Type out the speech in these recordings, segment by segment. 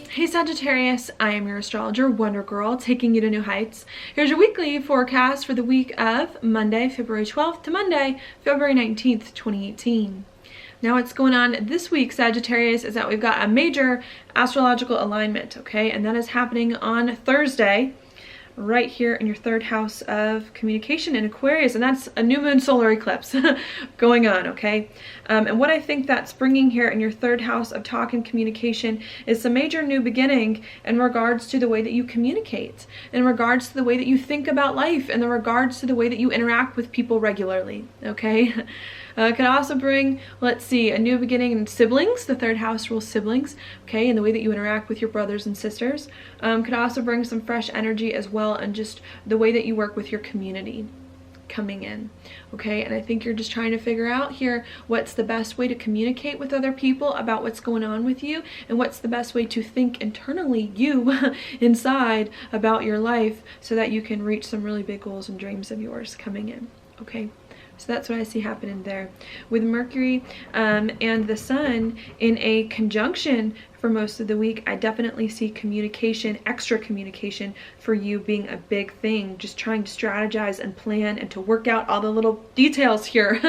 Hey Sagittarius, I am your astrologer, Wonder Girl, taking you to new heights. Here's your weekly forecast for the week of Monday, February 12th to Monday, February 19th, 2018. Now what's going on this week, Sagittarius, is that we've got a major astrological alignment, okay? And that is happening on Thursday, right here in your third house of communication in Aquarius, and that's a new moon solar eclipse going on, okay? And what I think that's bringing here in your third house of talk and communication is a major new beginning in regards to the way that you communicate, in regards to the way that you think about life, in regards to the way that you interact with people regularly, okay? It can also bring, let's see, a new beginning in siblings. The third house rules siblings, okay, and the way that you interact with your brothers and sisters. Could also bring some fresh energy as well, and just the way that you work with your community coming in, okay? And I think you're just trying to figure out here what's the best way to communicate with other people about what's going on with you, and what's the best way to think internally, you inside, about your life, so that you can reach some really big goals and dreams of yours coming in, okay? So that's what I see happening there. With Mercury and the Sun in a conjunction for most of the week, I definitely see communication, extra communication for you being a big thing. Just trying to strategize and plan and to work out all the little details here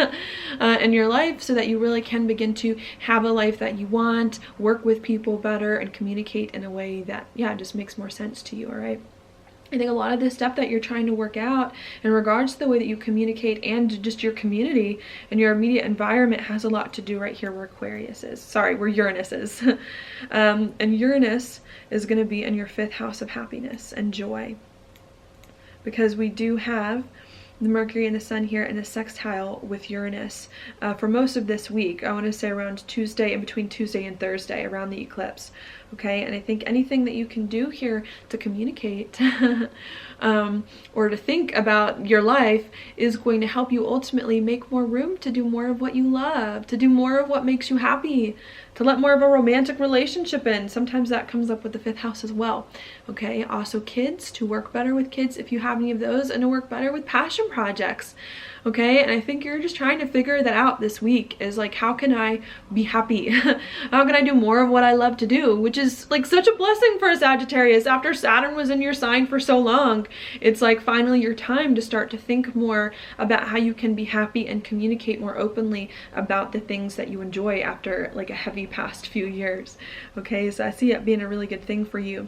in your life, so that you really can begin to have a life that you want, work with people better, and communicate in a way that, yeah, just makes more sense to you, all right? I think a lot of this stuff that you're trying to work out in regards to the way that you communicate and just your community and your immediate environment has a lot to do right here where Aquarius is. Sorry, where Uranus is. And Uranus is going to be in your fifth house of happiness and joy, because we do have the Mercury and the Sun here in a sextile with Uranus for most of this week. I want to say around Tuesday, in between Tuesday and Thursday, around the eclipse. Okay, and I think anything that you can do here to communicate or to think about your life is going to help you ultimately make more room to do more of what you love, to do more of what makes you happy, to let more of a romantic relationship in. Sometimes that comes up with the fifth house as well. Okay, also kids, to work better with kids if you have any of those, and to work better with passion projects. Okay, and I think you're just trying to figure that out this week, is like, how can I be happy? How can I do more of what I love to do? Which is like such a blessing for a Sagittarius. After Saturn was in your sign for so long, it's like finally your time to start to think more about how you can be happy and communicate more openly about the things that you enjoy after like a heavy past few years. Okay, so I see it being a really good thing for you.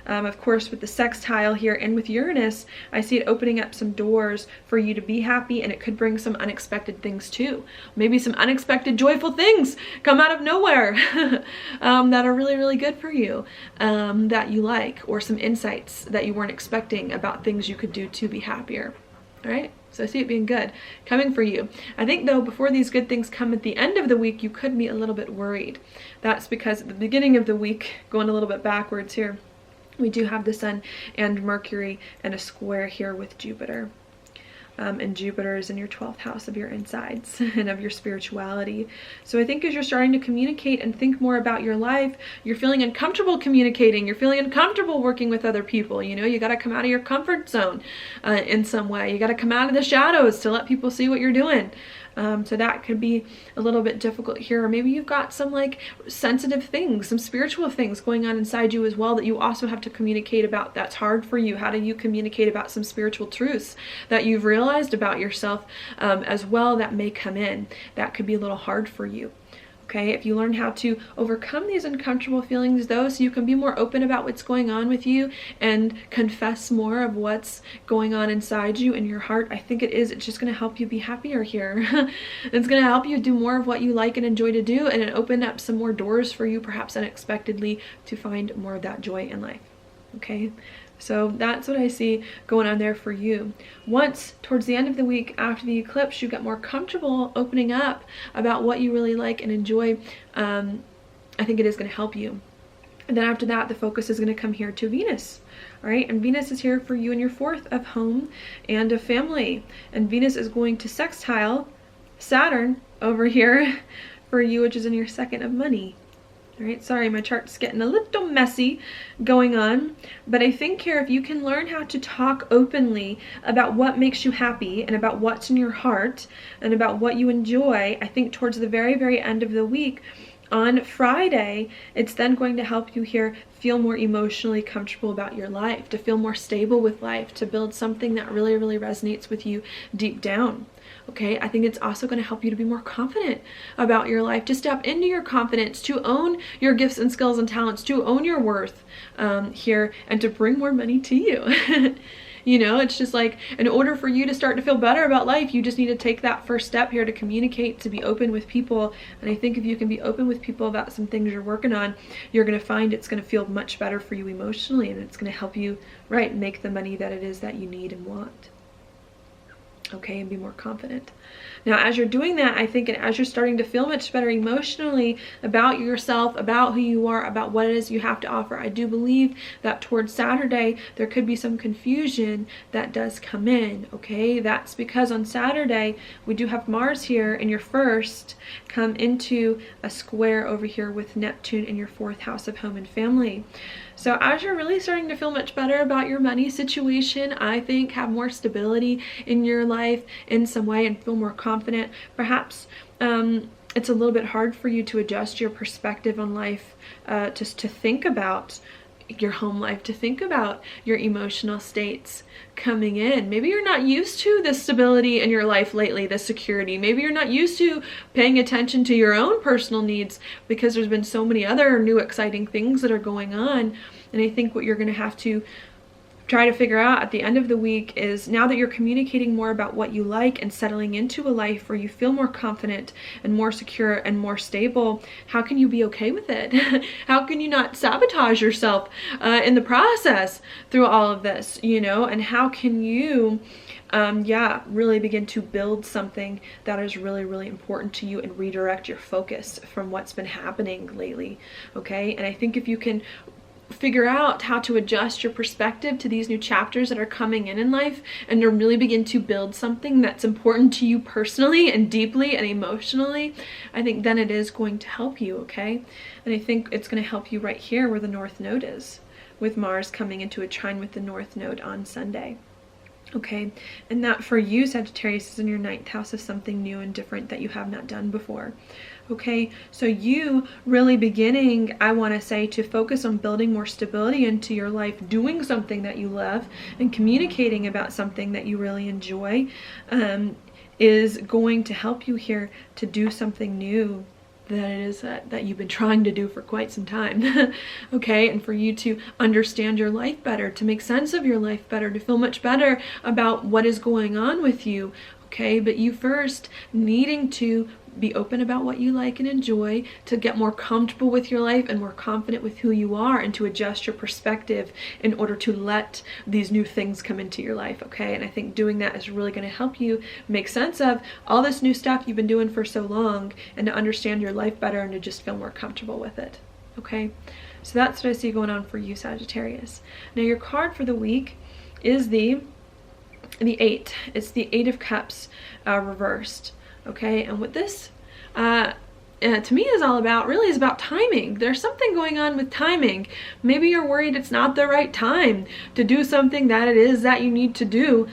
Of course, with the sextile here and with Uranus, I see it opening up some doors for you to be happy, and it could bring some unexpected things too. Maybe some unexpected joyful things come out of nowhere that are really, really good for you, that you like, or some insights that you weren't expecting about things you could do to be happier. All right? So I see it being good coming for you. I think though, before these good things come at the end of the week, you could be a little bit worried. That's because at the beginning of the week, going a little bit backwards here, we do have the Sun and Mercury and a square here with Jupiter. And Jupiter is in your 12th house of your insides and of your spirituality. So I think as you're starting to communicate and think more about your life, you're feeling uncomfortable communicating, you're feeling uncomfortable working with other people. You know, you got to come out of your comfort zone in some way. You got to come out of the shadows to let people see what you're doing. So that could be a little bit difficult here. Or maybe you've got some like sensitive things, some spiritual things going on inside you as well that you also have to communicate about. That's hard for you. How do you communicate about some spiritual truths that you've realized about yourself as well that may come in? That could be a little hard for you. Okay, if you learn how to overcome these uncomfortable feelings though, so you can be more open about what's going on with you and confess more of what's going on inside you in your heart, I think it's just going to help you be happier here. It's going to help you do more of what you like and enjoy to do, and it open up some more doors for you, perhaps unexpectedly, to find more of that joy in life. Okay, so that's what I see going on there for you. Once towards the end of the week after the eclipse, you get more comfortable opening up about what you really like and enjoy, I think it is going to help you. And then after that, the focus is going to come here to Venus. All right, and Venus is here for you in your 4th of home and of family. And Venus is going to sextile Saturn over here for you, which is in your 2nd of money. All right, sorry, my chart's getting a little messy going on, but I think here if you can learn how to talk openly about what makes you happy and about what's in your heart and about what you enjoy, I think towards the very, very end of the week, on Friday, it's then going to help you here feel more emotionally comfortable about your life, to feel more stable with life, to build something that really, really resonates with you deep down. Okay, I think it's also going to help you to be more confident about your life, to step into your confidence, to own your gifts and skills and talents, to own your worth here, and to bring more money to you. You know, it's just like, in order for you to start to feel better about life, you just need to take that first step here to communicate, to be open with people. And I think if you can be open with people about some things you're working on, you're going to find it's going to feel much better for you emotionally, and it's going to help you, right, make the money that it is that you need and want. Okay, and be more confident. Now, as you're doing that, I think, and as you're starting to feel much better emotionally about yourself, about who you are, about what it is you have to offer, I do believe that towards Saturday, there could be some confusion that does come in, okay? That's because on Saturday, we do have Mars here in your first come into a square over here with Neptune in your 4th house of home and family. So as you're really starting to feel much better about your money situation, I think have more stability in your life in some way and feel more confident. Perhaps it's a little bit hard for you to adjust your perspective on life, just to think about your home life, to think about your emotional states coming in. Maybe you're not used to the stability in your life lately, the security. Maybe you're not used to paying attention to your own personal needs because there's been so many other new exciting things that are going on. And I think what you're going to have to try to figure out at the end of the week is, now that you're communicating more about what you like and settling into a life where you feel more confident and more secure and more stable, how can you be okay with it? How can you not sabotage yourself in the process through all of this, you know? And how can you really begin to build something that is really, really important to you and redirect your focus from what's been happening lately, okay? And I think if you can figure out how to adjust your perspective to these new chapters that are coming in life, and to really begin to build something that's important to you personally and deeply and emotionally, I think then it is going to help you, okay? And I think it's going to help you right here where the North Node is, with Mars coming into a trine with the North Node on Sunday. Okay, and that for you, Sagittarius, is in your 9th house of something new and different that you have not done before. Okay, so you really beginning, I want to say, to focus on building more stability into your life, doing something that you love and communicating about something that you really enjoy, is going to help you here to do something new that it is that you've been trying to do for quite some time. Okay, and for you to understand your life better, to make sense of your life better, to feel much better about what is going on with you. Okay, but you first needing to be open about what you like and enjoy, to get more comfortable with your life and more confident with who you are, and to adjust your perspective in order to let these new things come into your life, okay? And I think doing that is really going to help you make sense of all this new stuff you've been doing for so long, and to understand your life better and to just feel more comfortable with it, okay? So that's what I see going on for you, Sagittarius. Now your card for the week is the 8. It's the 8 of Cups reversed. Okay, and what this to me is all about, really, is about timing. There's something going on with timing. Maybe you're worried it's not the right time to do something that it is that you need to do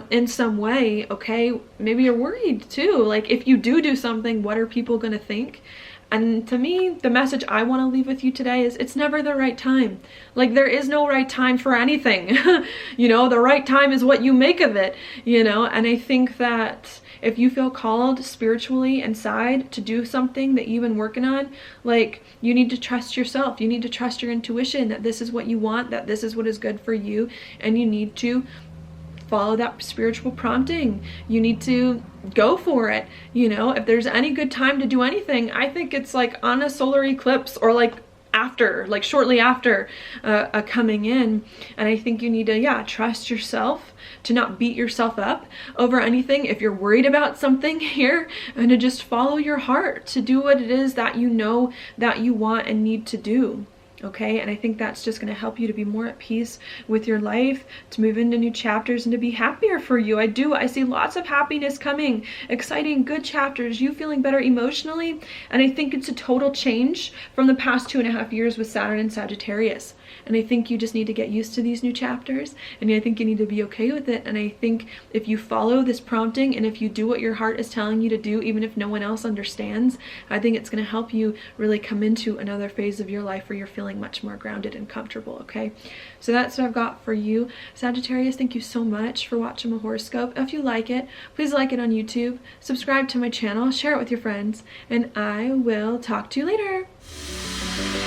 in some way, okay? Maybe you're worried too, like, if you do something, what are people gonna think? And to me, the message I want to leave with you today is, it's never the right time. Like, there is no right time for anything. You know, the right time is what you make of it, you know? And I think that if you feel called spiritually inside to do something that you've been working on, like, you need to trust yourself. You need to trust your intuition that this is what you want, that this is what is good for you, and you need to follow that spiritual prompting. You need to go for it. You know, if there's any good time to do anything, I think it's like on a solar eclipse, or like after, like shortly after coming in. And I think you need to, trust yourself, to not beat yourself up over anything if you're worried about something here, and to just follow your heart, to do what it is that you know that you want and need to do. Okay, and I think that's just going to help you to be more at peace with your life, to move into new chapters, and to be happier for you. I see lots of happiness coming, exciting, good chapters, you feeling better emotionally, and I think it's a total change from the past 2.5 years with Saturn and Sagittarius. And I think you just need to get used to these new chapters, and I think you need to be okay with it. And I think if you follow this prompting, and if you do what your heart is telling you to do, even if no one else understands, I think it's going to help you really come into another phase of your life where you're feeling much more grounded and comfortable. Okay, so that's what I've got for you, Sagittarius. Thank you so much for watching my horoscope. If you like it, please like it on YouTube, subscribe to my channel, share it with your friends, and I will talk to you later.